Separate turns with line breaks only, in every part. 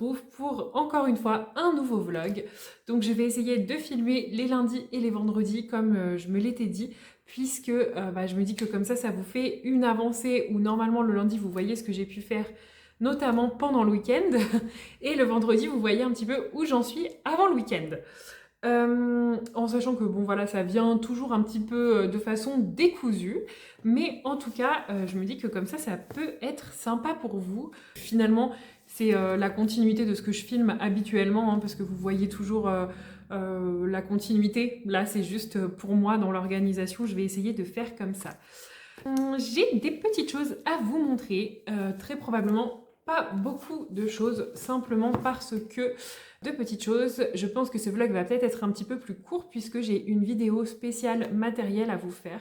retrouve pour encore une fois un nouveau vlog. Donc je vais essayer de filmer les lundis et les vendredis comme je me l'étais dit, puisque je me dis que comme ça vous fait une avancée où normalement le lundi vous voyez ce que j'ai pu faire notamment pendant le week-end et le vendredi vous voyez un petit peu où j'en suis avant le week-end. En sachant que bon voilà ça vient toujours un petit peu de façon décousue, mais en tout cas je me dis que comme ça peut être sympa pour vous. Finalement c'est la continuité de ce que je filme habituellement, hein, parce que vous voyez toujours la continuité. Là c'est juste pour moi dans l'organisation, je vais essayer de faire comme ça. J'ai des petites choses à vous montrer, très probablement pas beaucoup de choses, simplement parce que de petites choses. Je pense que ce vlog va peut-être être un petit peu plus court puisque j'ai une vidéo spéciale matériel à vous faire.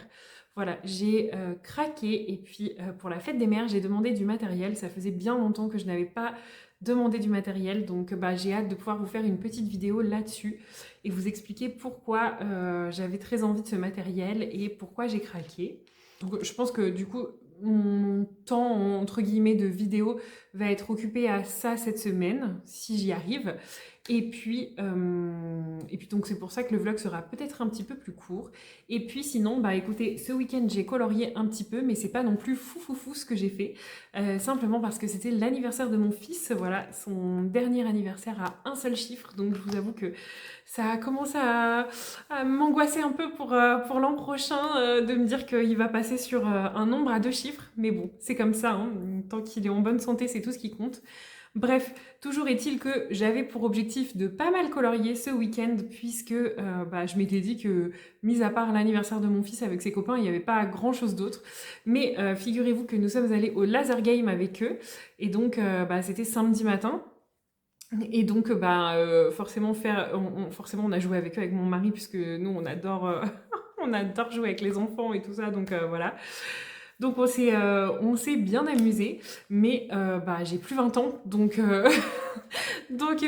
Voilà, j'ai craqué et puis pour la fête des mères, j'ai demandé du matériel. Ça faisait bien longtemps que je n'avais pas demandé du matériel, donc j'ai hâte de pouvoir vous faire une petite vidéo là-dessus et vous expliquer pourquoi j'avais très envie de ce matériel et pourquoi j'ai craqué. Donc je pense que du coup, mon temps entre guillemets de vidéo va être occupé à ça cette semaine, si j'y arrive. Et puis donc c'est pour ça que le vlog sera peut-être un petit peu plus court. Et puis sinon, écoutez, ce week-end j'ai colorié un petit peu, mais c'est pas non plus fou ce que j'ai fait. Simplement parce que c'était l'anniversaire de mon fils, voilà, son dernier anniversaire à un seul chiffre. Donc je vous avoue que ça commence à m'angoisser un peu pour l'an prochain, de me dire qu'il va passer sur un nombre à 2 chiffres. Mais bon, c'est comme ça, hein. Tant qu'il est en bonne santé, c'est tout ce qui compte. Bref, toujours est-il que j'avais pour objectif de pas mal colorier ce week-end puisque je m'étais dit que, mis à part l'anniversaire de mon fils avec ses copains, il n'y avait pas grand-chose d'autre. Mais figurez-vous que nous sommes allés au Laser Game avec eux et donc c'était samedi matin. Et donc forcément on a joué avec eux, avec mon mari, puisque nous on adore, on adore jouer avec les enfants et tout ça, donc voilà. Donc on s'est bien amusé, mais j'ai plus 20 ans, donc donc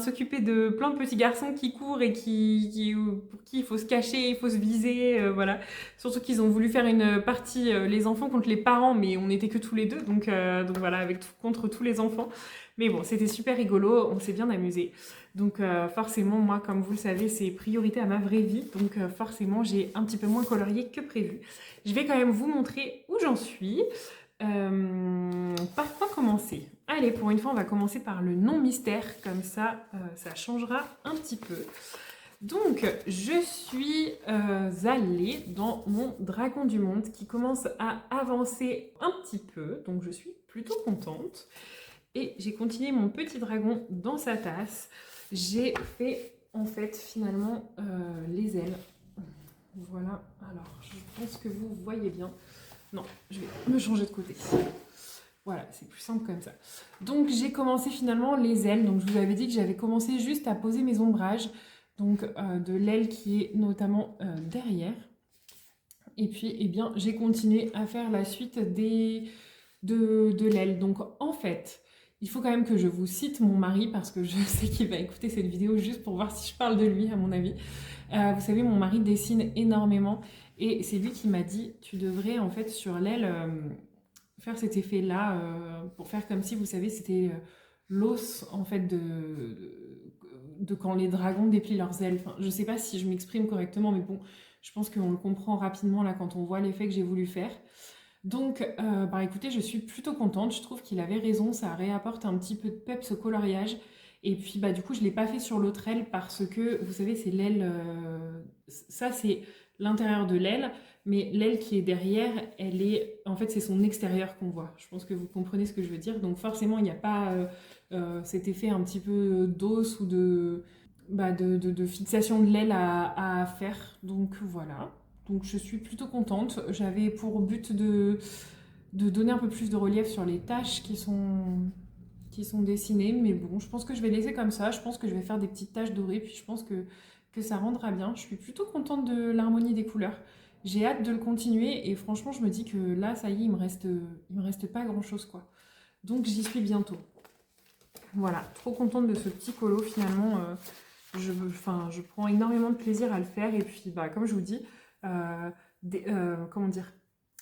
s'occuper de plein de petits garçons qui courent et pour qui il faut se cacher, il faut se viser, voilà. Surtout qu'ils ont voulu faire une partie les enfants contre les parents, mais on n'était que tous les deux, donc voilà, contre tous les enfants. Mais bon, c'était super rigolo, on s'est bien amusé. Donc forcément, moi, comme vous le savez, c'est priorité à ma vraie vie. Donc forcément, j'ai un petit peu moins colorié que prévu. Je vais quand même vous montrer où j'en suis. Par quoi commencer? Allez, pour une fois, on va commencer par le nom mystère. Comme ça, ça changera un petit peu. Donc, je suis allée dans mon dragon du monde qui commence à avancer un petit peu. Donc, je suis plutôt contente. Et j'ai continué mon petit dragon dans sa tasse. J'ai fait en fait finalement les ailes. Voilà, alors je pense que vous voyez bien. Non, je vais me changer de côté. Voilà, c'est plus simple comme ça. Donc j'ai commencé finalement les ailes. Donc je vous avais dit que j'avais commencé juste à poser mes ombrages. Donc de l'aile qui est notamment derrière. Et puis eh bien j'ai continué à faire la suite de l'aile. Donc en fait, il faut quand même que je vous cite mon mari parce que je sais qu'il va écouter cette vidéo juste pour voir si je parle de lui, à mon avis. Vous savez, mon mari dessine énormément et c'est lui qui m'a dit tu devrais en fait sur l'aile faire cet effet-là pour faire comme si, vous savez, c'était l'os en fait de quand les dragons déplient leurs ailes. Enfin, je sais pas si je m'exprime correctement, mais bon, je pense qu'on le comprend rapidement là quand on voit l'effet que j'ai voulu faire. Donc, écoutez, je suis plutôt contente. Je trouve qu'il avait raison. Ça réapporte un petit peu de peps au coloriage. Et puis, du coup, je ne l'ai pas fait sur l'autre aile parce que, vous savez, c'est l'aile... ça, c'est l'intérieur de l'aile. Mais l'aile qui est derrière, elle est... En fait, c'est son extérieur qu'on voit. Je pense que vous comprenez ce que je veux dire. Donc, forcément, il n'y a pas cet effet un petit peu d'os ou de fixation de l'aile à faire. Donc, voilà. Donc je suis plutôt contente. J'avais pour but de donner un peu plus de relief sur les taches qui sont dessinées. Mais bon, je pense que je vais laisser comme ça. Je pense que je vais faire des petites taches dorées. Puis je pense que ça rendra bien. Je suis plutôt contente de l'harmonie des couleurs. J'ai hâte de le continuer. Et franchement, je me dis que là, ça y est, il me reste pas grand-chose, quoi. Donc j'y suis bientôt. Voilà, trop contente de ce petit colo finalement. Je prends énormément de plaisir à le faire. Et puis, comme je vous dis... comment dire,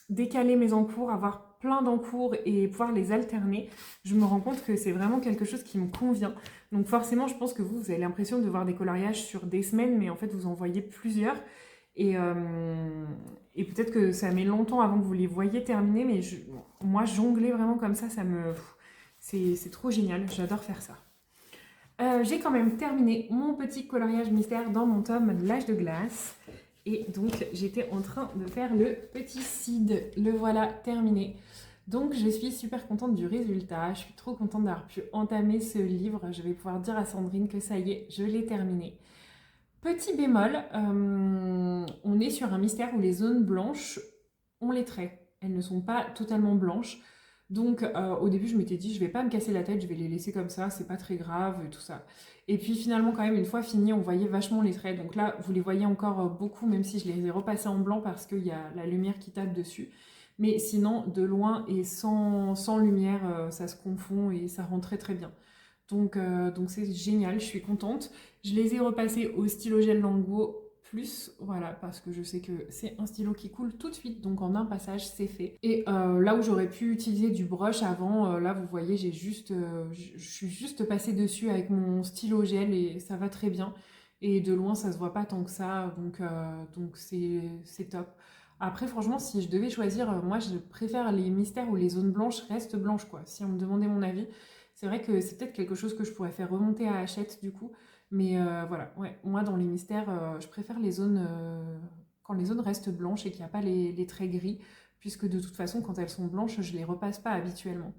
décaler mes encours, avoir plein d'encours et pouvoir les alterner, je me rends compte que c'est vraiment quelque chose qui me convient. Donc forcément, je pense que vous avez l'impression de voir des coloriages sur des semaines, mais en fait, vous en voyez plusieurs. Et, euh, et peut-être que ça met longtemps avant que vous les voyez terminés, mais moi, jongler vraiment comme ça me... C'est trop génial, j'adore faire ça. J'ai quand même terminé mon petit coloriage mystère dans mon tome L'âge de glace. Et donc, j'étais en train de faire le petit cid. Le voilà terminé. Donc, je suis super contente du résultat. Je suis trop contente d'avoir pu entamer ce livre. Je vais pouvoir dire à Sandrine que ça y est, je l'ai terminé. Petit bémol, on est sur un mystère où les zones blanches ont les traits. Elles ne sont pas totalement blanches. Donc au début je m'étais dit je vais pas me casser la tête, je vais les laisser comme ça, c'est pas très grave et tout ça. Et puis finalement quand même une fois fini on voyait vachement les traits. Donc là vous les voyez encore beaucoup même si je les ai repassés en blanc parce qu'il y a la lumière qui tape dessus. Mais sinon de loin et sans lumière ça se confond et ça rend très très bien. Donc c'est génial, je suis contente. Je les ai repassés au stylo gel Languo plus, voilà, parce que je sais que c'est un stylo qui coule tout de suite, donc en un passage, c'est fait. Et là où j'aurais pu utiliser du brush avant, là, vous voyez, je suis juste passée dessus avec mon stylo gel et ça va très bien. Et de loin, ça se voit pas tant que ça, donc c'est top. Après, franchement, si je devais choisir, moi, je préfère les mystères où les zones blanches restent blanches, quoi. Si on me demandait mon avis, c'est vrai que c'est peut-être quelque chose que je pourrais faire remonter à Hachette, du coup. Mais voilà, ouais, moi dans les mystères, je préfère les zones quand les zones restent blanches et qu'il n'y a pas les traits gris, puisque de toute façon, quand elles sont blanches, je les repasse pas habituellement.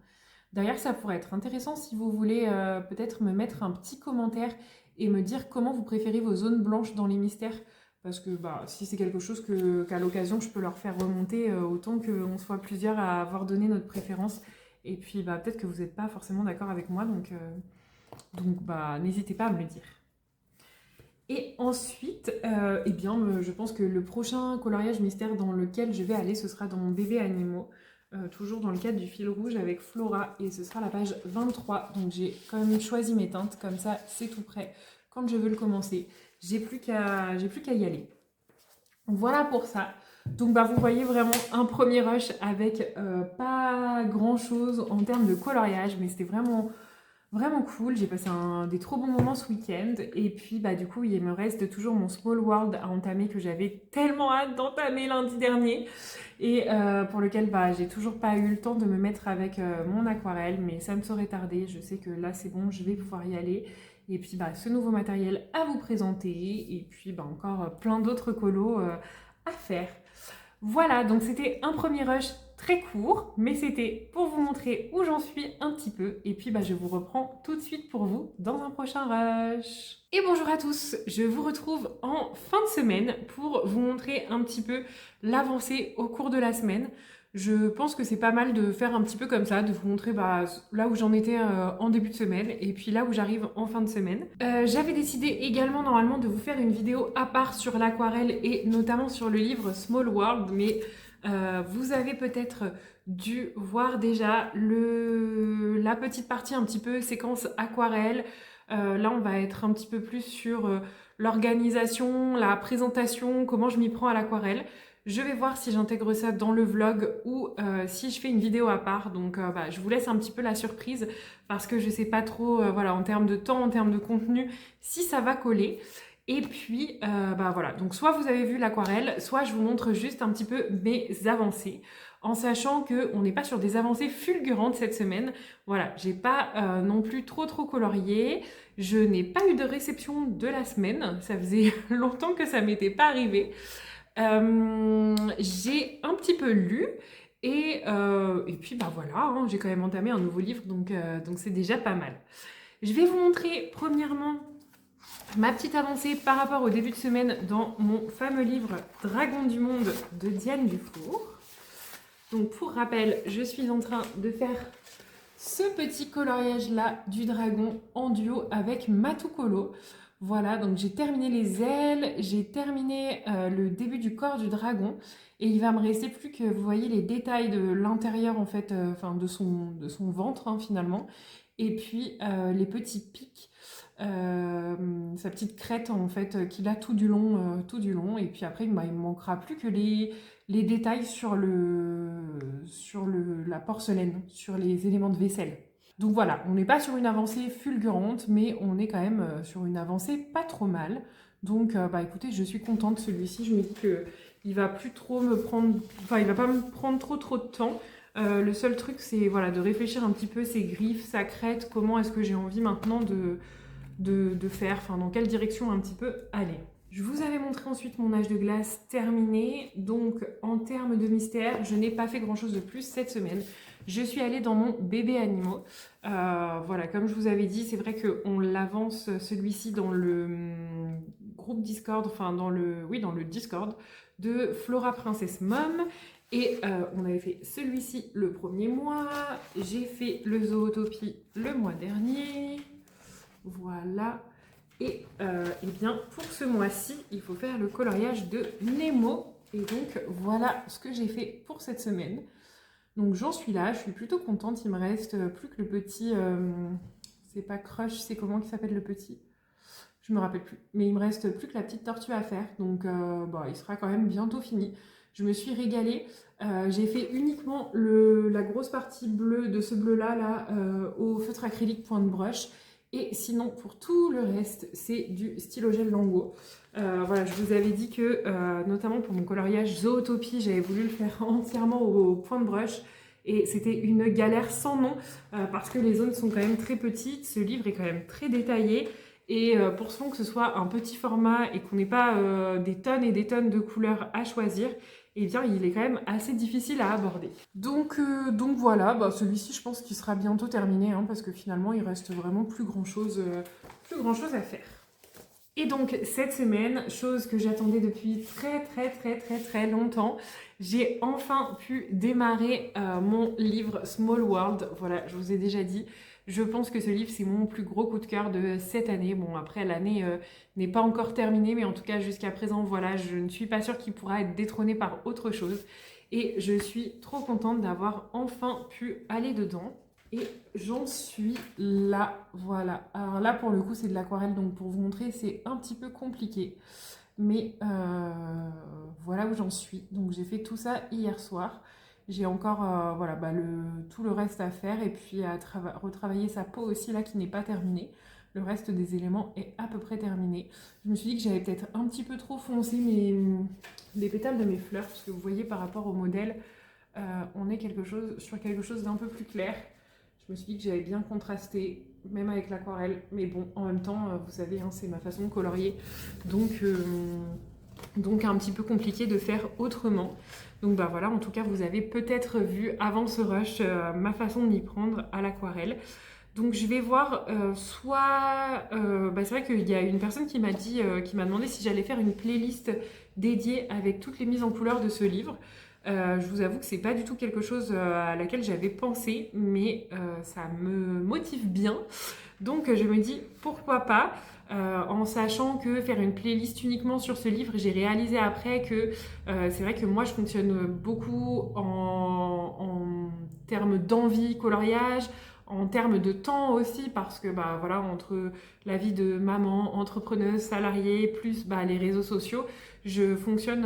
D'ailleurs, ça pourrait être intéressant si vous voulez peut-être me mettre un petit commentaire et me dire comment vous préférez vos zones blanches dans les mystères. Parce que bah, si c'est quelque chose qu'à l'occasion je peux leur faire remonter, autant qu'on soit plusieurs à avoir donné notre préférence. Et puis bah, peut-être que vous n'êtes pas forcément d'accord avec moi, donc bah, n'hésitez pas à me le dire. Et ensuite, eh bien, je pense que le prochain coloriage mystère dans lequel je vais aller, ce sera dans mon bébé animaux, toujours dans le cadre du fil rouge avec Flora, et ce sera la page 23. Donc j'ai quand même choisi mes teintes, comme ça c'est tout prêt. Quand je veux le commencer, j'ai plus qu'à y aller. Voilà pour ça. Donc bah, vous voyez vraiment un premier rush avec pas grand chose en termes de coloriage, mais c'était vraiment cool. J'ai passé des trop bons moments ce week-end. Et puis, bah, du coup, il me reste toujours mon Small World à entamer que j'avais tellement hâte d'entamer lundi dernier. Et pour lequel bah, j'ai toujours pas eu le temps de me mettre avec mon aquarelle. Mais ça me saurait tarder. Je sais que là, c'est bon, je vais pouvoir y aller. Et puis, bah, ce nouveau matériel à vous présenter. Et puis, bah, encore plein d'autres colos à faire. Voilà, donc c'était un premier rush très court, mais c'était pour vous montrer où j'en suis un petit peu. Et puis bah, je vous reprends tout de suite pour vous dans un prochain rush. Et bonjour à tous, je vous retrouve en fin de semaine pour vous montrer un petit peu l'avancée au cours de la semaine. Je pense que c'est pas mal de faire un petit peu comme ça, de vous montrer bah, là où j'en étais en début de semaine et puis là où j'arrive en fin de semaine. J'avais décidé également normalement de vous faire une vidéo à part sur l'aquarelle et notamment sur le livre Small World, mais vous avez peut-être dû voir déjà la petite partie un petit peu séquence aquarelle. Là, on va être un petit peu plus sur l'organisation, la présentation, comment je m'y prends à l'aquarelle. Je vais voir si j'intègre ça dans le vlog ou si je fais une vidéo à part. Donc bah, je vous laisse un petit peu la surprise parce que je ne sais pas trop voilà, en termes de temps, en termes de contenu, si ça va coller. Et puis bah, voilà, donc soit vous avez vu l'aquarelle, soit je vous montre juste un petit peu mes avancées. En sachant qu'on n'est pas sur des avancées fulgurantes cette semaine. Voilà, j'ai pas non plus trop colorié. Je n'ai pas eu de réception de la semaine. Ça faisait longtemps que ça m'était pas arrivé. J'ai un petit peu lu et puis bah voilà, hein, j'ai quand même entamé un nouveau livre donc c'est déjà pas mal. Je vais vous montrer premièrement ma petite avancée par rapport au début de semaine dans mon fameux livre Dragon du Monde de Diane Dufour. Donc pour rappel, je suis en train de faire ce petit coloriage là du dragon en duo avec Matukolo. Voilà, donc j'ai terminé les ailes, j'ai terminé le début du corps du dragon et il va me rester plus que, vous voyez, les détails de l'intérieur en fait, enfin de son ventre hein, finalement, et puis les petits pics. sa petite crête en fait qu'il a tout du long, et puis après il me manquera plus que les détails sur la porcelaine, sur les éléments de vaisselle. Donc voilà, on n'est pas sur une avancée fulgurante, mais on est quand même sur une avancée pas trop mal. Donc bah écoutez, je suis contente, celui-ci, je me dis que il va plus trop me prendre, enfin il va pas me prendre trop de temps. Le seul truc c'est voilà, de réfléchir un petit peu ses griffes, sa crête, comment est-ce que j'ai envie maintenant de faire, enfin dans quelle direction un petit peu aller. Je vous avais montré ensuite mon âge de glace terminé, donc en termes de mystère, je n'ai pas fait grand chose de plus cette semaine. Je suis allée dans mon bébé animaux. Voilà, comme je vous avais dit, c'est vrai qu'on l'avance celui-ci dans le groupe Discord, enfin dans le Discord de Flora Princess Mom. Et on avait fait celui-ci le premier mois, j'ai fait le Zootopie le mois dernier, voilà. Et bien pour ce mois-ci, il faut faire le coloriage de Nemo. Et donc voilà ce que j'ai fait pour cette semaine. Donc j'en suis là, je suis plutôt contente, il me reste plus que le petit, c'est pas Crush, c'est comment qui s'appelle le petit? Je me rappelle plus, mais il me reste plus que la petite tortue à faire, donc bah, il sera quand même bientôt fini. Je me suis régalée, j'ai fait uniquement la grosse partie bleue de ce bleu-là au feutre acrylique point de brush. Et sinon, pour tout le reste, c'est du stylo gel Lango. Voilà, je vous avais dit que, notamment pour mon coloriage Zootopie, j'avais voulu le faire entièrement au point de brush. Et c'était une galère sans nom, parce que les zones sont quand même très petites, ce livre est quand même très détaillé. Et pour ce que ce soit un petit format et qu'on n'ait pas des tonnes et des tonnes de couleurs à choisir, eh bien il est quand même assez difficile à aborder. Donc voilà, bah, celui-ci je pense qu'il sera bientôt terminé, hein, parce que finalement il reste vraiment plus grand chose à faire. Et donc cette semaine, chose que j'attendais depuis très longtemps, j'ai enfin pu démarrer mon livre Small World. Voilà, je vous ai déjà dit, je pense que ce livre c'est mon plus gros coup de cœur de cette année. Bon après l'année n'est pas encore terminée, mais en tout cas jusqu'à présent voilà, je ne suis pas sûre qu'il pourra être détrôné par autre chose. Et je suis trop contente d'avoir enfin pu aller dedans. Et j'en suis là, voilà. Alors là, pour le coup, c'est de l'aquarelle, donc pour vous montrer, c'est un petit peu compliqué. Mais voilà où j'en suis. Donc j'ai fait tout ça hier soir. J'ai encore voilà, bah, tout le reste à faire et puis à retravailler sa peau aussi, là, qui n'est pas terminée. Le reste des éléments est à peu près terminé. Je me suis dit que j'avais peut-être un petit peu trop foncé les pétales de mes fleurs, parce que vous voyez, par rapport au modèle, on est sur quelque chose d'un peu plus clair. Je me suis dit que j'avais bien contrasté, même avec l'aquarelle. Mais bon, en même temps, vous savez, hein, c'est ma façon de colorier. Donc un petit peu compliqué de faire autrement. Donc bah voilà, en tout cas, vous avez peut-être vu avant ce rush ma façon de m'y prendre à l'aquarelle. Donc je vais voir bah, c'est vrai qu'il y a une personne qui m'a dit, qui m'a demandé si j'allais faire une playlist dédiée avec toutes les mises en couleur de ce livre. Je vous avoue que c'est pas du tout quelque chose à laquelle j'avais pensé, mais ça me motive bien. Donc je me dis pourquoi pas, en sachant que faire une playlist uniquement sur ce livre, j'ai réalisé après que c'est vrai que moi je fonctionne beaucoup en termes d'envie, coloriage, en termes de temps aussi, parce que bah, voilà, entre la vie de maman, entrepreneuse, salariée, plus bah, les réseaux sociaux, je fonctionne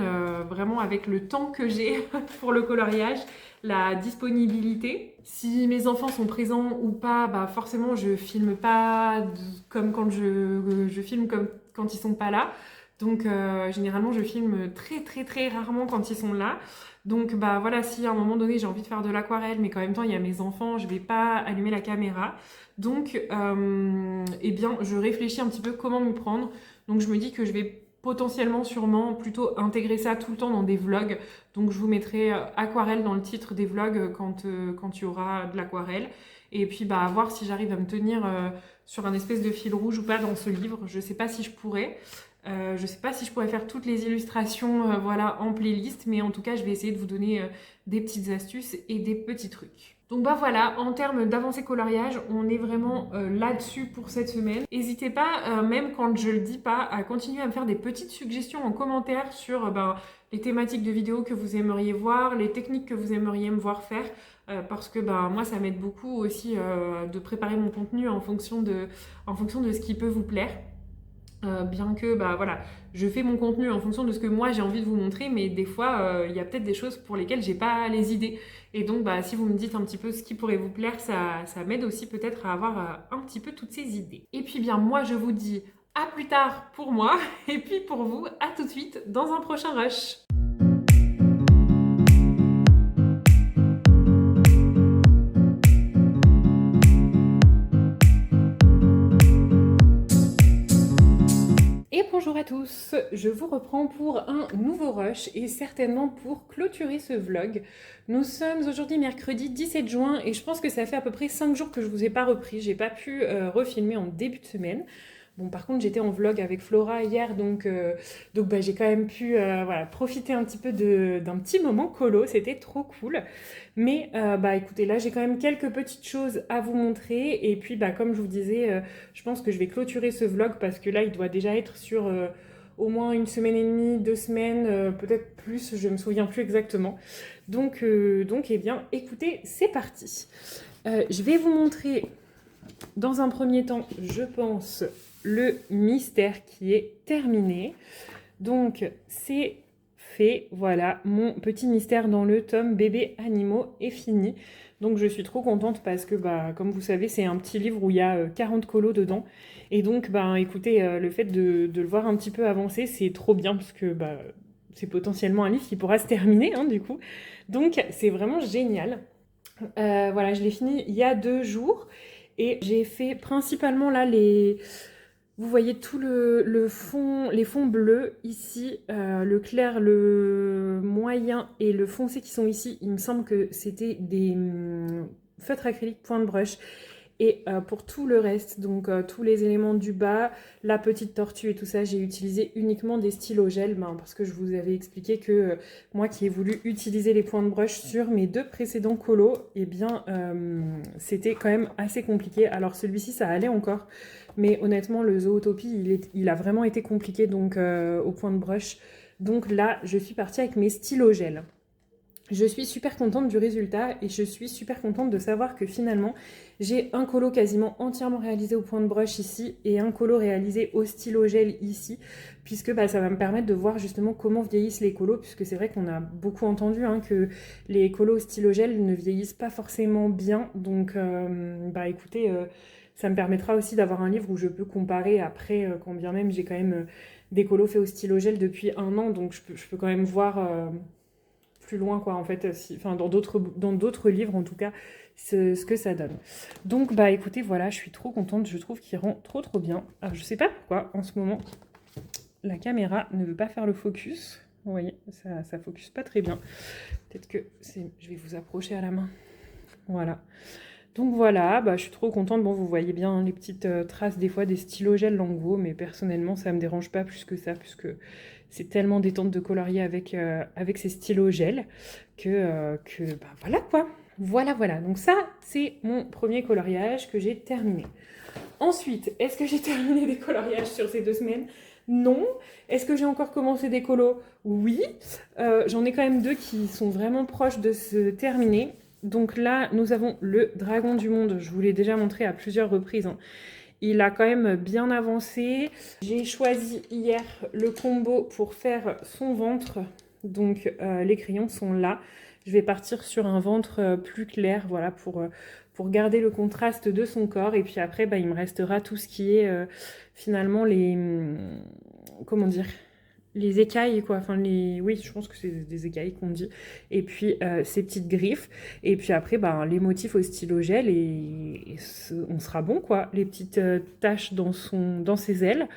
vraiment avec le temps que j'ai pour le coloriage, la disponibilité. Si mes enfants sont présents ou pas, bah forcément je filme pas comme quand je filme comme quand ils sont pas là. Donc généralement je filme très rarement quand ils sont là. Donc bah voilà, si à un moment donné j'ai envie de faire de l'aquarelle, mais qu'en même temps il y a mes enfants, je vais pas allumer la caméra. Donc eh bien je réfléchis un petit peu comment m'y prendre. Donc je me dis que je vais potentiellement sûrement plutôt intégrer ça tout le temps dans des vlogs. Donc je vous mettrai aquarelle dans le titre des vlogs quand il y aura de l'aquarelle. Et puis bah, à voir si j'arrive à me tenir sur un espèce de fil rouge ou pas dans ce livre. Je sais pas si je pourrais. Je sais pas si je pourrais faire toutes les illustrations voilà, en playlist, mais en tout cas je vais essayer de vous donner des petites astuces et des petits trucs. Donc bah voilà, en termes d'avancée coloriage, on est vraiment là-dessus pour cette semaine. N'hésitez pas, même quand je le dis pas, à continuer à me faire des petites suggestions en commentaire sur les thématiques de vidéos que vous aimeriez voir, les techniques que vous aimeriez me voir faire, parce que moi ça m'aide beaucoup aussi de préparer mon contenu en fonction de ce qui peut vous plaire. Bien que bah voilà, je fais mon contenu en fonction de ce que moi j'ai envie de vous montrer, mais des fois il y a peut-être des choses pour lesquelles j'ai pas les idées. Et donc bah si vous me dites un petit peu ce qui pourrait vous plaire, ça m'aide aussi peut-être à avoir un petit peu toutes ces idées. Et puis bien moi je vous dis à plus tard pour moi, et puis pour vous, à tout de suite dans un prochain rush. Et bonjour à tous, je vous reprends pour un nouveau rush et certainement pour clôturer ce vlog. Nous sommes aujourd'hui mercredi 17 juin et je pense que ça fait à peu près 5 jours que je vous ai pas repris. J'ai pas pu refilmer en début de semaine. Bon, par contre, j'étais en vlog avec Flora hier, donc bah, j'ai quand même pu voilà, profiter un petit peu d'un petit moment colo, c'était trop cool. Mais bah, écoutez, là, j'ai quand même quelques petites choses à vous montrer. Et puis, bah, comme je vous disais, je pense que je vais clôturer ce vlog parce que là, il doit déjà être sur au moins une semaine et demie, 2 semaines, peut-être plus, je ne me souviens plus exactement. Donc eh bien, écoutez, c'est parti. Je vais vous montrer dans un premier temps, je pense, le mystère qui est terminé. Donc, c'est fait. Voilà, mon petit mystère dans le tome Bébés animaux est fini. Donc, je suis trop contente parce que, bah, comme vous savez, c'est un petit livre où il y a 40 colos dedans. Et donc, bah, écoutez, le fait de le voir un petit peu avancer, c'est trop bien parce que bah, c'est potentiellement un livre qui pourra se terminer, hein, du coup. Donc, c'est vraiment génial. Voilà, je l'ai fini il y a 2 jours. Et j'ai fait principalement là les... Vous voyez tout le fond, les fonds bleus ici, le clair, le moyen et le foncé qui sont ici. Il me semble que c'était des feutres acryliques point de brush. Et pour tout le reste, donc tous les éléments du bas, la petite tortue et tout ça, j'ai utilisé uniquement des stylos gel, parce que je vous avais expliqué que moi qui ai voulu utiliser les points de brush sur mes 2 précédents colos, eh bien c'était quand même assez compliqué. Alors celui-ci ça allait encore, mais honnêtement le Zootopie il a vraiment été compliqué donc au point de brush. Donc là je suis partie avec mes stylos gel. Je suis super contente du résultat et je suis super contente de savoir que finalement j'ai un colo quasiment entièrement réalisé au point de brush ici et un colo réalisé au stylo gel ici, puisque bah, ça va me permettre de voir justement comment vieillissent les colos, puisque c'est vrai qu'on a beaucoup entendu que les colos au stylo gel ne vieillissent pas forcément bien. Donc bah écoutez, ça me permettra aussi d'avoir un livre où je peux comparer après, quand bien même j'ai quand même des colos faits au stylo gel depuis 1 an, donc je peux quand même voir... plus loin quoi en fait, enfin dans d'autres livres en tout cas, ce que ça donne. Donc bah écoutez voilà, je suis trop contente, je trouve qu'il rend trop bien. Alors je sais pas pourquoi en ce moment la caméra ne veut pas faire le focus, vous voyez, ça focus pas très bien. Peut-être que je vais vous approcher à la main. Voilà. Donc voilà, bah, je suis trop contente. Bon, vous voyez bien les petites traces des fois des stylos gel Languo, mais personnellement, ça me dérange pas plus que ça, puisque c'est tellement détente de colorier avec ces stylos gel que bah, voilà quoi. Voilà. Donc ça, c'est mon premier coloriage que j'ai terminé. Ensuite, est-ce que j'ai terminé des coloriages sur ces 2 semaines? Non. Est-ce que j'ai encore commencé des colos? Oui. J'en ai quand même 2 qui sont vraiment proches de se terminer. Donc là, nous avons le Dragon du Monde. Je vous l'ai déjà montré à plusieurs reprises. Il a quand même bien avancé. J'ai choisi hier le combo pour faire son ventre. Donc les crayons sont là. Je vais partir sur un ventre plus clair, voilà, pour garder le contraste de son corps. Et puis après, bah, il me restera tout ce qui est finalement les... comment dire, les écailles quoi, enfin oui je pense que c'est des écailles qu'on dit, et puis ces petites griffes, et puis après bah, les motifs au stylo gel et on sera bon quoi, les petites taches dans ses ailes.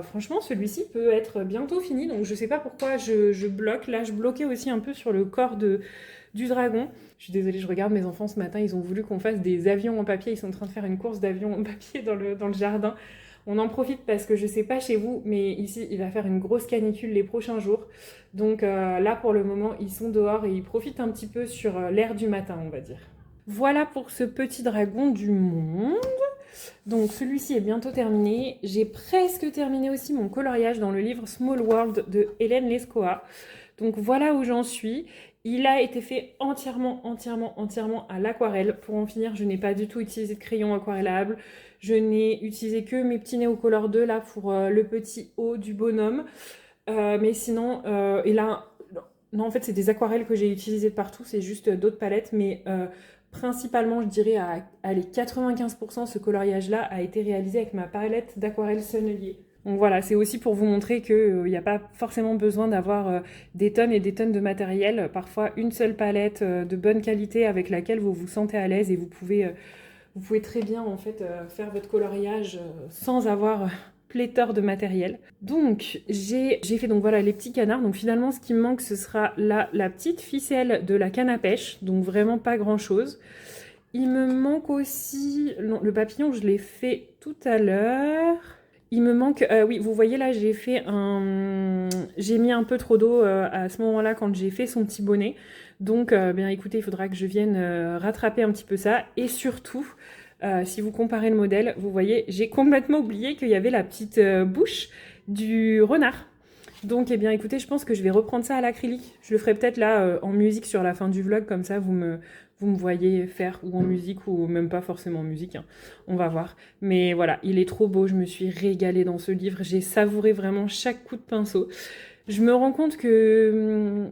Franchement celui-ci peut être bientôt fini, donc je sais pas pourquoi je bloque, là je bloquais aussi un peu sur le corps du dragon. Je suis désolée, je regarde mes enfants ce matin, ils ont voulu qu'on fasse des avions en papier, ils sont en train de faire une course d'avions en papier dans le jardin. On en profite parce que je sais pas chez vous, mais ici il va faire une grosse canicule les prochains jours. Donc là pour le moment ils sont dehors et ils profitent un petit peu sur l'air du matin, on va dire. Voilà pour ce petit dragon du monde. Donc celui-ci est bientôt terminé. J'ai presque terminé aussi mon coloriage dans le livre Small World de Hélène Lescoa. Donc voilà où j'en suis. Il a été fait entièrement à l'aquarelle. Pour en finir, je n'ai pas du tout utilisé de crayon aquarellable. Je n'ai utilisé que mes petits Neocolor 2 là pour le petit haut du bonhomme. Mais sinon, et là, non, en fait, c'est des aquarelles que j'ai utilisées de partout, c'est juste d'autres palettes, mais principalement, je dirais à les 95%, ce coloriage-là a été réalisé avec ma palette d'aquarelle Sennelier. Donc voilà, c'est aussi pour vous montrer qu'il n'y a pas forcément besoin d'avoir des tonnes et des tonnes de matériel. Parfois, une seule palette de bonne qualité avec laquelle vous vous sentez à l'aise et vous pouvez très bien en fait faire votre coloriage sans avoir pléthore de matériel. Donc j'ai fait donc voilà les petits canards. Donc finalement ce qui me manque ce sera la petite ficelle de la canne à pêche. Donc vraiment pas grand chose. Il me manque aussi... Non, le papillon je l'ai fait tout à l'heure. Il me manque... oui, vous voyez là, j'ai mis un peu trop d'eau à ce moment-là quand j'ai fait son petit bonnet. Donc, bien écoutez, il faudra que je vienne rattraper un petit peu ça. Et surtout, si vous comparez le modèle, vous voyez, j'ai complètement oublié qu'il y avait la petite bouche du renard. Donc, eh bien écoutez, je pense que je vais reprendre ça à l'acrylique. Je le ferai peut-être là en musique sur la fin du vlog, comme ça vous me voyez faire, ou en musique, ou même pas forcément en musique, hein. On va voir. Mais voilà, il est trop beau, je me suis régalée dans ce livre, j'ai savouré vraiment chaque coup de pinceau. Je me rends compte que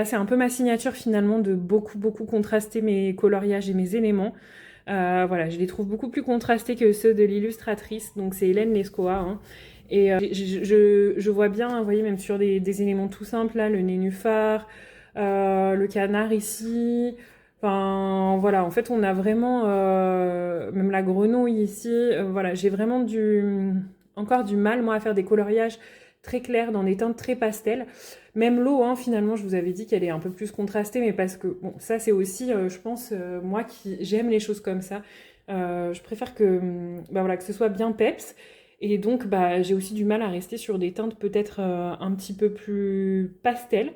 c'est un peu ma signature finalement de beaucoup contraster mes coloriages et mes éléments. Voilà, je les trouve beaucoup plus contrastés que ceux de l'illustratrice, donc c'est Hélène Lescoa, hein. Et je vois bien, vous voyez, même sur des éléments tout simples, là, le nénuphar, le canard ici. Enfin, voilà, en fait, on a vraiment, même la grenouille ici, voilà, j'ai vraiment encore du mal, moi, à faire des coloriages très clairs dans des teintes très pastel. Même l'eau, hein, finalement, je vous avais dit qu'elle est un peu plus contrastée, mais parce que, bon, ça, c'est aussi, je pense, moi qui j'aime les choses comme ça. Je préfère que, voilà, que ce soit bien peps. Et donc, j'ai aussi du mal à rester sur des teintes peut-être un petit peu plus pastel.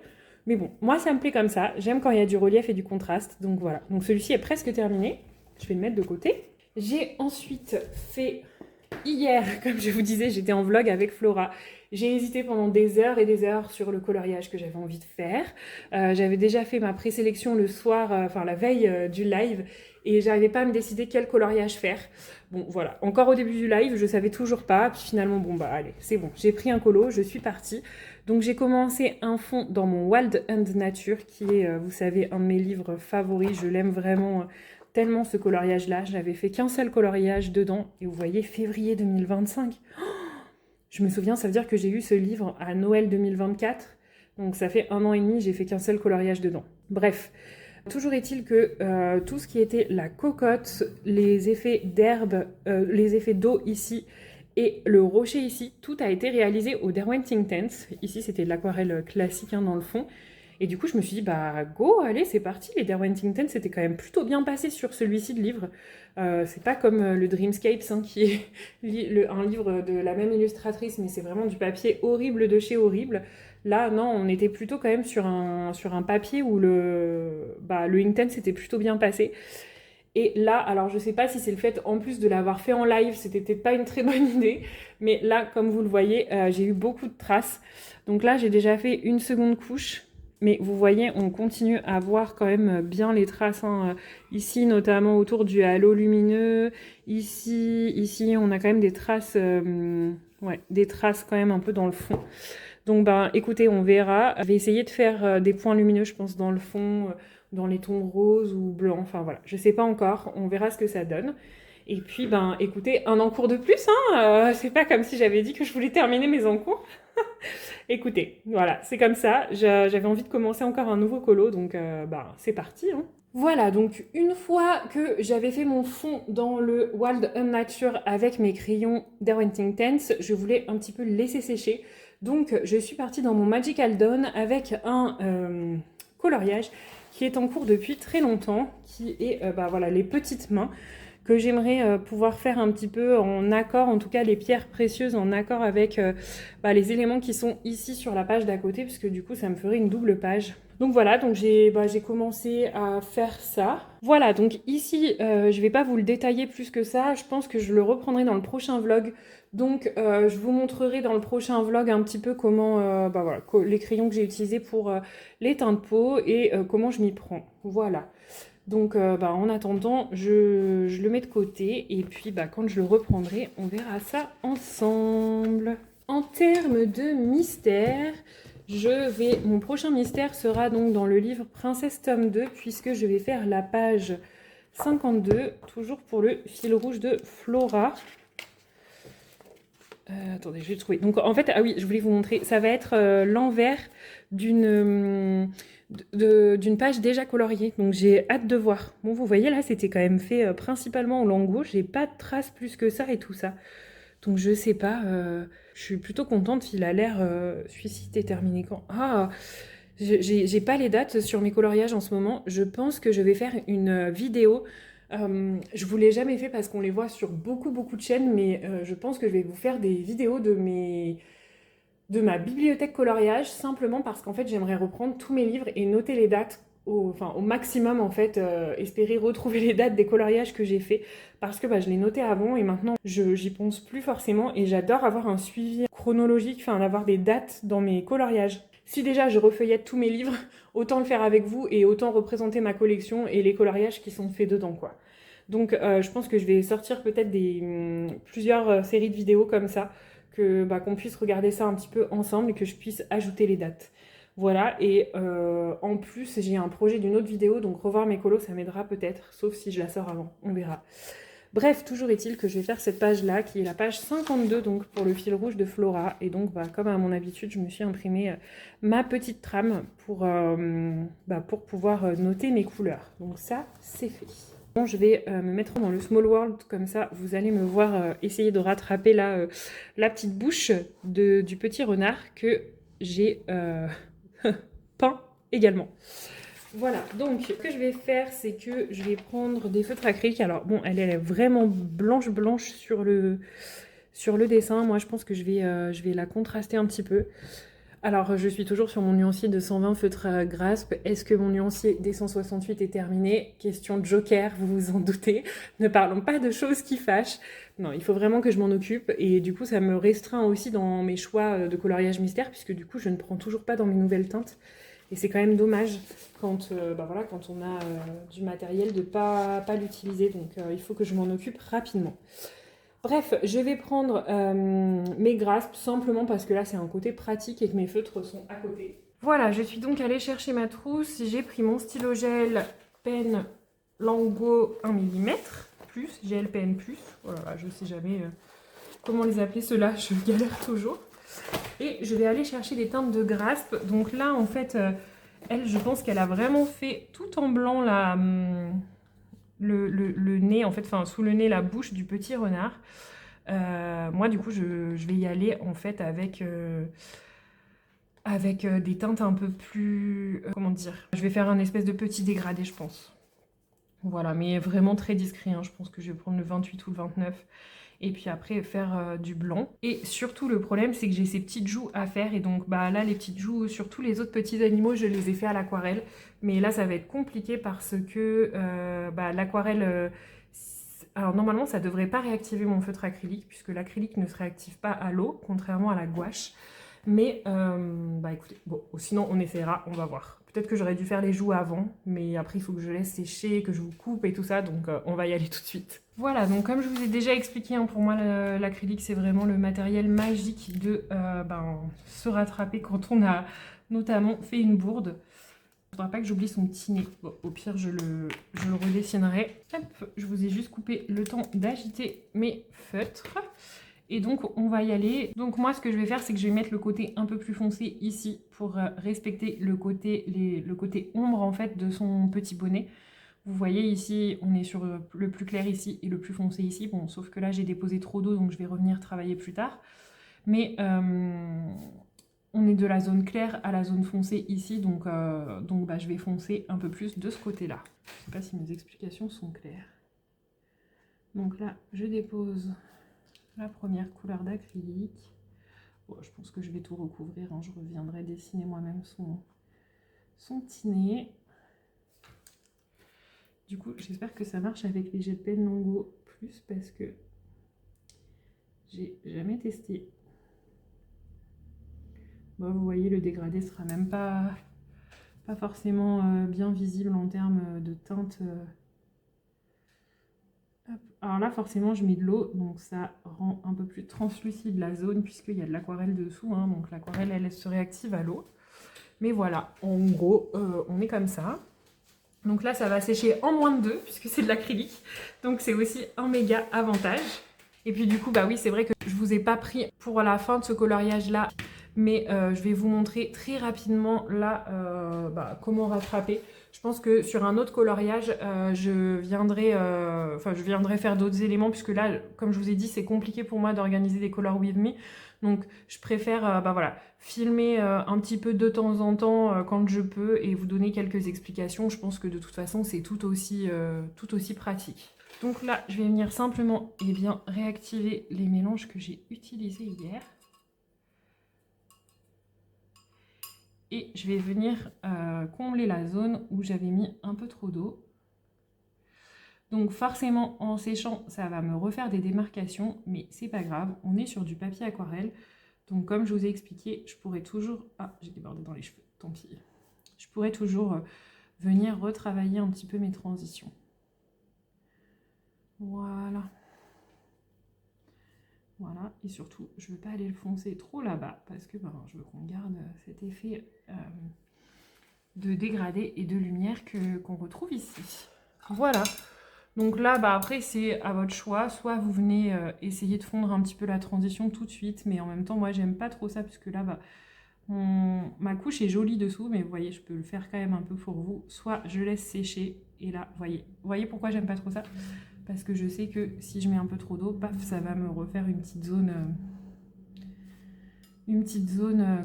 Mais bon, moi, ça me plaît comme ça. J'aime quand il y a du relief et du contraste. Donc voilà. Donc celui-ci est presque terminé. Je vais le mettre de côté. J'ai ensuite fait... Hier, comme je vous disais, j'étais en vlog avec Flora. J'ai hésité pendant des heures et des heures sur le coloriage que j'avais envie de faire. J'avais déjà fait ma présélection le soir, enfin la veille du live, et j'arrivais pas à me décider quel coloriage faire. Bon, voilà. Encore au début du live, je savais toujours pas. Puis finalement, bon, allez, c'est bon. J'ai pris un colo, je suis partie. Donc j'ai commencé un fond dans mon Wild and Nature, qui est, vous savez, un de mes livres favoris. Je l'aime vraiment tellement ce coloriage-là. Je n'avais fait qu'un seul coloriage dedans. Et vous voyez, février 2025. Oh, je me souviens, ça veut dire que j'ai eu ce livre à Noël 2024. Donc ça fait 1 an et demi, j'ai fait qu'un seul coloriage dedans. Bref, toujours est-il que tout ce qui était la cocotte, les effets d'herbe, les effets d'eau ici et le rocher ici, tout a été réalisé au Derwent Intense. Ici, c'était de l'aquarelle classique hein, dans le fond. Et du coup, je me suis dit, go, allez, c'est parti. Les Derwent Intense, c'était quand même plutôt bien passé sur celui-ci de livre. C'est pas comme le Dreamscapes, hein, qui est un livre de la même illustratrice, mais c'est vraiment du papier horrible de chez horrible. Là, non, on était plutôt quand même sur un papier où le Intense était plutôt bien passé. Et là, alors je sais pas si c'est le fait en plus de l'avoir fait en live, c'était peut-être pas une très bonne idée, mais là, comme vous le voyez, j'ai eu beaucoup de traces. Donc là, j'ai déjà fait une seconde couche, mais vous voyez, on continue à voir quand même bien les traces, hein. Ici, notamment autour du halo lumineux, ici, on a quand même des traces, des traces quand même un peu dans le fond. Donc, écoutez, on verra. Je vais essayer de faire des points lumineux, je pense, dans le fond, dans les tons roses ou blancs. Enfin, voilà, je sais pas encore. On verra ce que ça donne. Et puis, écoutez, un encours de plus, hein. C'est pas comme si j'avais dit que je voulais terminer mes encours. Écoutez, voilà, c'est comme ça. J'avais envie de commencer encore un nouveau colo, donc c'est parti, hein. Voilà, donc une fois que j'avais fait mon fond dans le Wild and Nature avec mes crayons Derwent Intense, je voulais un petit peu le laisser sécher. Donc je suis partie dans mon Magical Dawn avec un coloriage qui est en cours depuis très longtemps, qui est voilà, les petites mains que j'aimerais pouvoir faire un petit peu en accord, en tout cas les pierres précieuses en accord avec les éléments qui sont ici sur la page d'à côté, puisque du coup ça me ferait une double page. Donc voilà, donc j'ai commencé à faire ça. Voilà, donc ici, je vais pas vous le détailler plus que ça. Je pense que je le reprendrai dans le prochain vlog. Donc je vous montrerai dans le prochain vlog un petit peu comment, voilà, les crayons que j'ai utilisés pour les teints de peau et comment je m'y prends. Voilà. Donc en attendant, je le mets de côté et puis quand je le reprendrai, on verra ça ensemble. En termes de mystère, mon prochain mystère sera donc dans le livre Princesse tome 2 puisque je vais faire la page 52, toujours pour le fil rouge de Flora. Attendez, je vais le trouver. Donc en fait, ah oui, je voulais vous montrer, ça va être l'envers d'une page déjà coloriée. Donc j'ai hâte de voir. Bon, vous voyez là, c'était quand même fait principalement au langue gauche. J'ai pas de traces plus que ça et tout ça. Donc je sais pas, je suis plutôt contente. Il a l'air, celui-ci était terminé quand? Ah, j'ai pas les dates sur mes coloriages en ce moment. Je pense que je vais faire une vidéo. Je vous l'ai jamais fait parce qu'on les voit sur beaucoup de chaînes, mais je pense que je vais vous faire des vidéos de ma bibliothèque coloriage, simplement parce qu'en fait j'aimerais reprendre tous mes livres et noter les dates au maximum en fait, espérer retrouver les dates des coloriages que j'ai fait parce que je les notais avant et maintenant j'y pense plus forcément et j'adore avoir un suivi chronologique, enfin avoir des dates dans mes coloriages. Si déjà je refeuillette tous mes livres, autant le faire avec vous et autant représenter ma collection et les coloriages qui sont faits dedans quoi. Donc je pense que je vais sortir peut-être plusieurs séries de vidéos comme ça, qu'on puisse regarder ça un petit peu ensemble et que je puisse ajouter les dates. Voilà, et en plus j'ai un projet d'une autre vidéo, donc revoir mes colos ça m'aidera peut-être, sauf si je la sors avant, on verra. Bref, toujours est-il que je vais faire cette page-là, qui est la page 52, donc pour le fil rouge de Flora. Et donc, comme à mon habitude, je me suis imprimé ma petite trame pour pouvoir noter mes couleurs. Donc ça, c'est fait. Bon, je vais me mettre dans le Small World, comme ça, vous allez me voir essayer de rattraper la petite bouche du petit renard que j'ai peint également. Voilà, donc ce que je vais faire, c'est que je vais prendre des feutres acryliques. Alors bon, elle est vraiment blanche sur le dessin. Moi, je pense que je vais la contraster un petit peu. Alors, je suis toujours sur mon nuancier de 120 feutres à Grasp. Est-ce que mon nuancier des 168 est terminé? Question de joker, vous vous en doutez. Ne parlons pas de choses qui fâchent. Non, il faut vraiment que je m'en occupe. Et du coup, ça me restreint aussi dans mes choix de coloriage mystère, puisque du coup, je ne prends toujours pas dans mes nouvelles teintes. Et c'est quand même dommage quand on a du matériel de pas l'utiliser. Donc, il faut que je m'en occupe rapidement. Bref, je vais prendre mes graspes simplement parce que là, c'est un côté pratique et que mes feutres sont à côté. Voilà, je suis donc allée chercher ma trousse. J'ai pris mon stylo gel pen Lango 1 mm, plus, gel pen plus. Voilà, je ne sais jamais comment les appeler ceux-là, je galère toujours. Et je vais aller chercher les teintes de Grasp. Donc là, en fait, elle, je pense qu'elle a vraiment fait tout en blanc le nez, en fait, enfin, sous le nez, la bouche du petit renard. Moi, du coup, je vais y aller, en fait, avec des teintes un peu plus... comment dire? Je vais faire un espèce de petit dégradé, je pense. Voilà, mais vraiment très discret, hein. Je pense que je vais prendre le 28 ou le 29. Et puis après faire du blanc. Et surtout le problème c'est que j'ai ces petites joues à faire et donc là les petites joues sur tous les autres petits animaux je les ai fait à l'aquarelle. Mais là ça va être compliqué parce que l'aquarelle... alors normalement ça devrait pas réactiver mon feutre acrylique puisque l'acrylique ne se réactive pas à l'eau contrairement à la gouache. Mais écoutez, bon sinon on essaiera, on va voir. Peut-être que j'aurais dû faire les joues avant, mais après il faut que je laisse sécher, que je vous coupe et tout ça, donc on va y aller tout de suite. Voilà, donc comme je vous ai déjà expliqué, hein, pour moi l'acrylique c'est vraiment le matériel magique de se rattraper quand on a notamment fait une bourde. Il ne faudra pas que j'oublie son petit nez. Bon, au pire je le redessinerai. Hop, je vous ai juste coupé le temps d'agiter mes feutres. Et donc on va y aller. Donc moi ce que je vais faire c'est que je vais mettre le côté un peu plus foncé ici pour respecter le côté ombre en fait de son petit bonnet. Vous voyez ici on est sur le plus clair ici et le plus foncé ici. Bon sauf que là j'ai déposé trop d'eau donc je vais revenir travailler plus tard. Mais on est de la zone claire à la zone foncée ici donc je vais foncer un peu plus de ce côté là. Je ne sais pas si mes explications sont claires. Donc là je dépose la première couleur d'acrylique. Bon, je pense que je vais tout recouvrir, hein. Je reviendrai dessiner moi-même son petit nez. Du coup, j'espère que ça marche avec les jets de pen Longo plus parce que j'ai jamais testé. Bon, vous voyez, le dégradé sera même pas forcément bien visible en termes de teinte. Alors là, forcément, je mets de l'eau, donc ça rend un peu plus translucide la zone puisqu'il y a de l'aquarelle dessous. Hein, donc l'aquarelle, elle se réactive à l'eau. Mais voilà, en gros, on est comme ça. Donc là, ça va sécher en moins de 2 puisque c'est de l'acrylique. Donc c'est aussi un méga avantage. Et puis du coup, bah oui, c'est vrai que je vous ai pas pris pour la fin de ce coloriage-là. Mais je vais vous montrer très rapidement là comment rattraper. Je pense que sur un autre coloriage, je viendrai faire d'autres éléments puisque là, comme je vous ai dit, c'est compliqué pour moi d'organiser des Color With Me. Donc je préfère filmer un petit peu de temps en temps quand je peux et vous donner quelques explications. Je pense que de toute façon, c'est tout aussi pratique. Donc là, je vais venir simplement réactiver les mélanges que j'ai utilisés hier. Et je vais venir combler la zone où j'avais mis un peu trop d'eau. Donc forcément, en séchant, ça va me refaire des démarcations, mais c'est pas grave, on est sur du papier aquarelle. Donc comme je vous ai expliqué, je pourrais toujours... Ah, j'ai débordé dans les cheveux, tant pis. Je pourrais toujours venir retravailler un petit peu mes transitions. Voilà. Voilà, et surtout, je ne veux pas aller le foncer trop là-bas, parce que je veux qu'on garde cet effet de dégradé et de lumière qu'on retrouve ici. Voilà. Donc là, après, c'est à votre choix. Soit vous venez essayer de fondre un petit peu la transition tout de suite, mais en même temps, moi, j'aime pas trop ça, puisque là, ma couche est jolie dessous, mais vous voyez, je peux le faire quand même un peu pour vous. Soit je laisse sécher, et là, vous voyez pourquoi j'aime pas trop ça? Parce que je sais que si je mets un peu trop d'eau, paf, ça va me refaire une petite zone...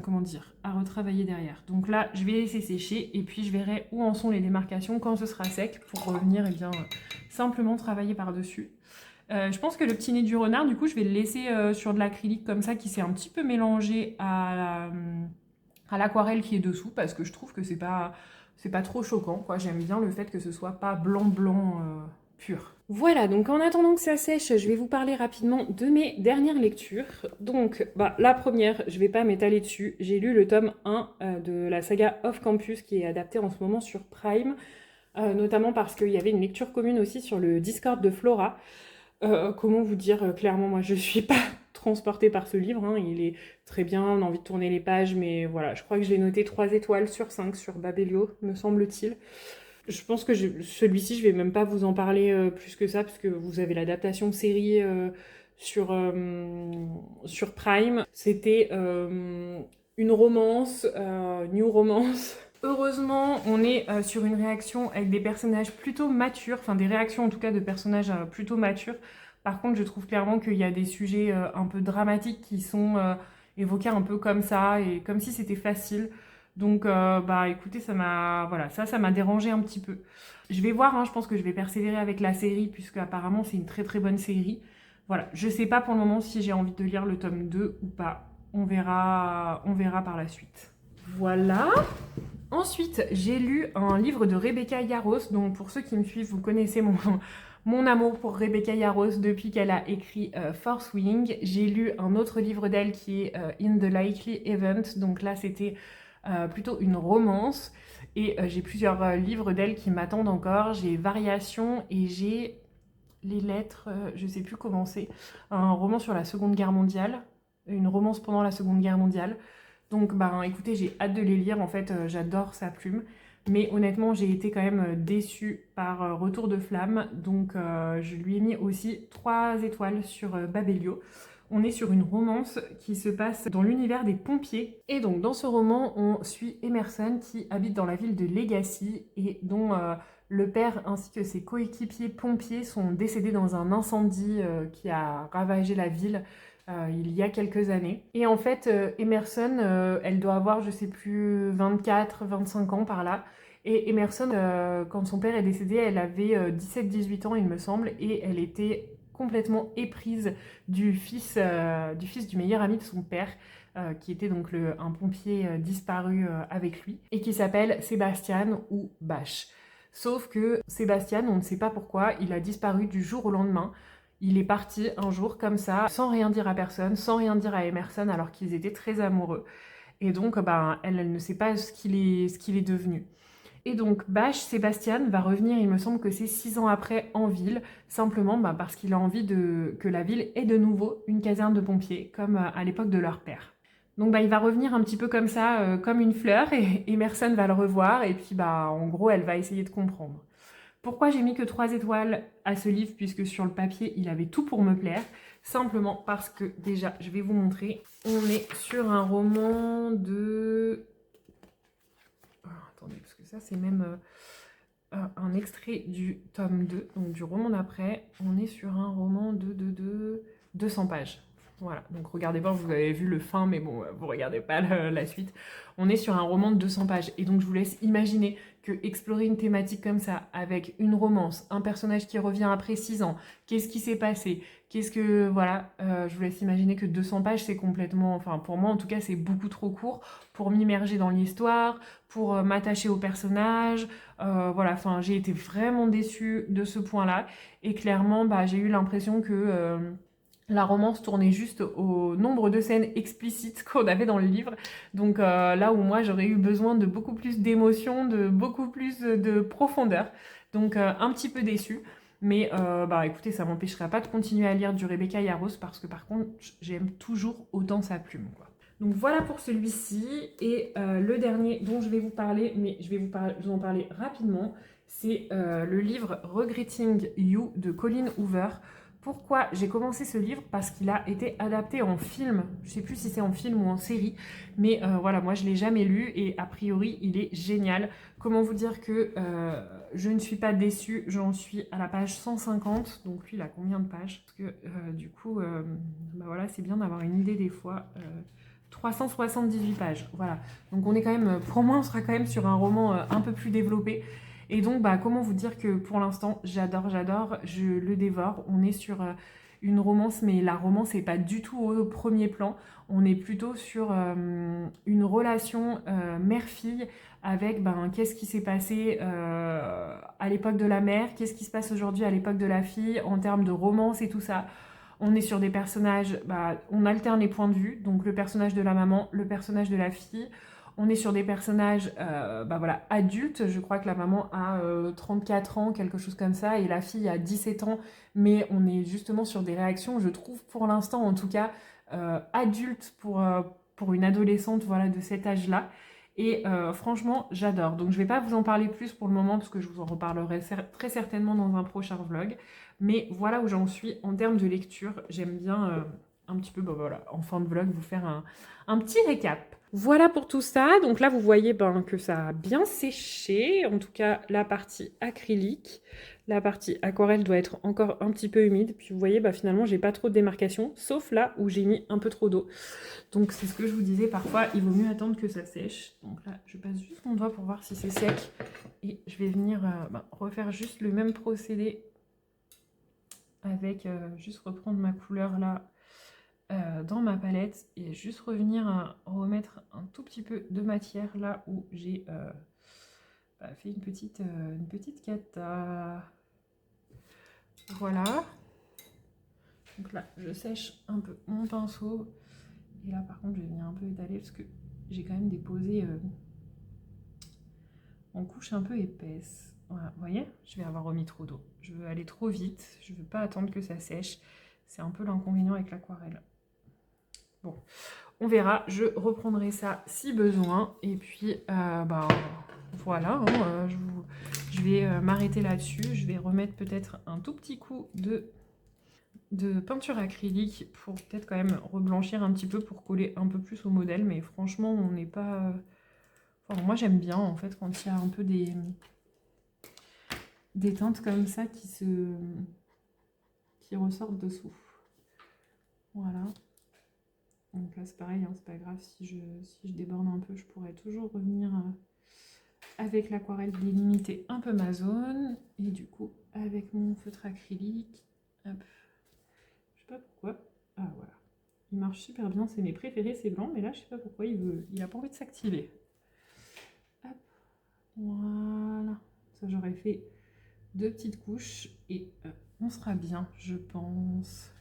comment dire, à retravailler derrière. Donc là, je vais laisser sécher et puis je verrai où en sont les démarcations quand ce sera sec pour revenir simplement travailler par-dessus. Je pense que le petit nez du renard, du coup, je vais le laisser sur de l'acrylique comme ça qui s'est un petit peu mélangé à l'aquarelle qui est dessous parce que je trouve que c'est pas trop choquant, quoi. J'aime bien le fait que ce soit pas blanc pur. Voilà, donc en attendant que ça sèche, je vais vous parler rapidement de mes dernières lectures. Donc, la première, je vais pas m'étaler dessus. J'ai lu le tome 1 de la saga Off Campus qui est adapté en ce moment sur Prime, notamment parce qu'il y avait une lecture commune aussi sur le Discord de Flora. Comment vous dire clairement, moi je suis pas transportée par ce livre, hein. Il est très bien, on a envie de tourner les pages, mais voilà, je crois que je l'ai noté 3 étoiles sur 5 sur Babelio, me semble-t-il. Je pense que celui-ci, je vais même pas vous en parler plus que ça, parce que vous avez l'adaptation série sur Prime. C'était une romance, new romance. Heureusement, on est sur une réaction avec des personnages plutôt matures, enfin des réactions en tout cas de personnages plutôt matures. Par contre, je trouve clairement qu'il y a des sujets un peu dramatiques qui sont évoqués un peu comme ça, et comme si c'était facile. Donc, écoutez, ça m'a dérangé un petit peu. Je vais voir, hein, je pense que je vais persévérer avec la série, puisque apparemment c'est une très très bonne série. Voilà, je sais pas pour le moment si j'ai envie de lire le tome 2 ou pas. On verra par la suite. Voilà. Ensuite, j'ai lu un livre de Rebecca Yarros. Donc, pour ceux qui me suivent, vous connaissez mon amour pour Rebecca Yarros depuis qu'elle a écrit Fourth Wing. J'ai lu un autre livre d'elle qui est In the Likely Event. Donc là, c'était plutôt une romance. Et j'ai plusieurs livres d'elle qui m'attendent encore. J'ai Variations et j'ai Les Lettres, je sais plus comment c'est. Un roman sur la Seconde Guerre mondiale. Une romance pendant la Seconde Guerre mondiale. Donc, écoutez, j'ai hâte de les lire. En fait, j'adore sa plume. Mais honnêtement, j'ai été quand même déçue par Retour de flamme. Donc, je lui ai mis aussi 3 étoiles sur Babelio. On est sur une romance qui se passe dans l'univers des pompiers. Et donc, dans ce roman, on suit Emerson qui habite dans la ville de Legacy et dont le père ainsi que ses coéquipiers pompiers sont décédés dans un incendie qui a ravagé la ville il y a quelques années. Et en fait, Emerson, elle doit avoir, je sais plus, 24, 25 ans par là. Et Emerson, quand son père est décédé, elle avait 17-18 ans, il me semble, et elle était complètement éprise du fils du meilleur ami de son père, qui était donc un pompier disparu avec lui, et qui s'appelle Sébastien ou Bach. Sauf que Sébastien, on ne sait pas pourquoi, il a disparu du jour au lendemain. Il est parti un jour comme ça, sans rien dire à personne, sans rien dire à Emerson, alors qu'ils étaient très amoureux. Et donc, ben, elle ne sait pas ce qu'il est devenu. Et donc, Bach, Sébastien, va revenir, il me semble que c'est 6 ans après, en ville, simplement parce qu'il a envie que la ville ait de nouveau une caserne de pompiers, comme à l'époque de leur père. Donc il va revenir un petit peu comme ça, comme une fleur, et Emerson va le revoir, et puis en gros, elle va essayer de comprendre. Pourquoi j'ai mis que 3 étoiles à ce livre, puisque sur le papier, il avait tout pour me plaire? Simplement parce que, déjà, je vais vous montrer, on est sur un roman de... Oh, attendez, parce que ça, c'est même un extrait du tome 2, donc du roman d'après. On est sur un roman de 200 pages. Voilà, donc regardez pas, vous avez vu le fin, mais bon, vous regardez pas la suite. On est sur un roman de 200 pages, et donc je vous laisse imaginer que explorer une thématique comme ça, avec une romance, un personnage qui revient après 6 ans, qu'est-ce qui s'est passé, voilà, je vous laisse imaginer que 200 pages, c'est complètement, enfin pour moi en tout cas, c'est beaucoup trop court pour m'immerger dans l'histoire, pour m'attacher au personnage, voilà, enfin j'ai été vraiment déçue de ce point-là, et clairement, j'ai eu l'impression que... la romance tournait juste au nombre de scènes explicites qu'on avait dans le livre. Donc là où moi j'aurais eu besoin de beaucoup plus d'émotion, de beaucoup plus de profondeur. Donc un petit peu déçue. Mais écoutez, ça m'empêchera pas de continuer à lire du Rebecca Yarros parce que par contre j'aime toujours autant sa plume, quoi. Donc voilà pour celui-ci. Et le dernier dont je vais vous parler, mais je vais vous en parler rapidement, c'est le livre Regretting You de Colleen Hoover. Pourquoi j'ai commencé ce livre? Parce qu'il a été adapté en film. Je ne sais plus si c'est en film ou en série, mais voilà, moi je ne l'ai jamais lu et a priori il est génial. Comment vous dire que je ne suis pas déçue, j'en suis à la page 150, donc lui il a combien de pages? Parce que du coup, voilà, c'est bien d'avoir une idée des fois. 378 pages, voilà. Donc on est quand même, pour moi on sera quand même sur un roman un peu plus développé. Et donc, comment vous dire que pour l'instant, j'adore, je le dévore. On est sur une romance, mais la romance n'est pas du tout au premier plan. On est plutôt sur une relation mère-fille avec qu'est-ce qui s'est passé à l'époque de la mère, qu'est-ce qui se passe aujourd'hui à l'époque de la fille, en termes de romance et tout ça. On est sur des personnages, on alterne les points de vue, donc le personnage de la maman, le personnage de la fille. On est sur des personnages voilà, adultes. Je crois que la maman a 34 ans, quelque chose comme ça, et la fille a 17 ans. Mais on est justement sur des réactions, je trouve, pour l'instant, en tout cas, adultes pour une adolescente, voilà, de cet âge-là. Et franchement, j'adore. Donc je ne vais pas vous en parler plus pour le moment, parce que je vous en reparlerai très certainement dans un prochain vlog. Mais voilà où j'en suis en termes de lecture. J'aime bien un petit peu, voilà, en fin de vlog, vous faire un petit récap. Voilà pour tout ça. Donc là, vous voyez que ça a bien séché. En tout cas, la partie acrylique. La partie aquarelle doit être encore un petit peu humide. Puis vous voyez, finalement, j'ai pas trop de démarcation, sauf là où j'ai mis un peu trop d'eau. Donc c'est ce que je vous disais, parfois, il vaut mieux attendre que ça sèche. Donc là, je passe juste mon doigt pour voir si c'est sec. Et je vais venir refaire juste le même procédé avec juste reprendre ma couleur là dans ma palette et juste revenir à remettre un tout petit peu de matière là où j'ai fait une petite cata. Voilà. Donc là, je sèche un peu mon pinceau. Et là, par contre, je vais venir un peu étaler parce que j'ai quand même déposé en couche un peu épaisse. Voilà, vous voyez, je vais avoir remis trop d'eau. Je veux aller trop vite, je veux pas attendre que ça sèche. C'est un peu l'inconvénient avec l'aquarelle. Bon, on verra, je reprendrai ça si besoin. Et puis, voilà, hein, je vais m'arrêter là-dessus. Je vais remettre peut-être un tout petit coup de peinture acrylique pour peut-être quand même reblanchir un petit peu pour coller un peu plus au modèle. Mais franchement, on n'est pas... Enfin, moi, j'aime bien, en fait, quand il y a un peu des teintes comme ça qui ressortent dessous. Voilà. Donc là, c'est pareil, hein, c'est pas grave si je déborde un peu, je pourrais toujours revenir avec l'aquarelle délimiter un peu ma zone. Et du coup, avec mon feutre acrylique, hop, sais pas pourquoi. Ah voilà. Il marche super bien, c'est mes préférés, c'est blanc, mais là je sais pas pourquoi il a pas envie de s'activer. Hop, voilà. Ça j'aurais fait 2 petites couches et on sera bien, je pense.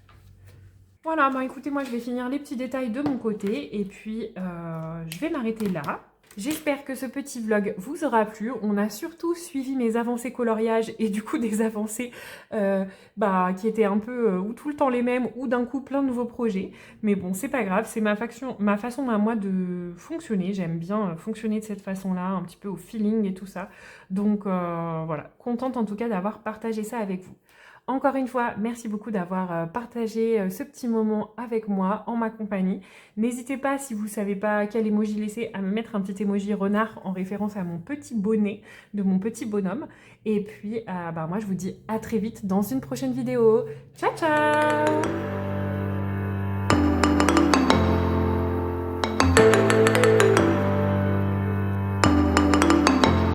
Voilà, bah écoutez, moi je vais finir les petits détails de mon côté et puis je vais m'arrêter là. J'espère que ce petit vlog vous aura plu. On a surtout suivi mes avancées coloriage et du coup des avancées qui étaient un peu ou tout le temps les mêmes ou d'un coup plein de nouveaux projets. Mais bon, c'est pas grave, c'est ma façon à moi de fonctionner. J'aime bien fonctionner de cette façon-là, un petit peu au feeling et tout ça. Donc voilà, contente en tout cas d'avoir partagé ça avec vous. Encore une fois, merci beaucoup d'avoir partagé ce petit moment avec moi, en ma compagnie. N'hésitez pas, si vous ne savez pas quel emoji laisser, à me mettre un petit emoji renard en référence à mon petit bonnet de mon petit bonhomme. Et puis, moi, je vous dis à très vite dans une prochaine vidéo. Ciao, ciao!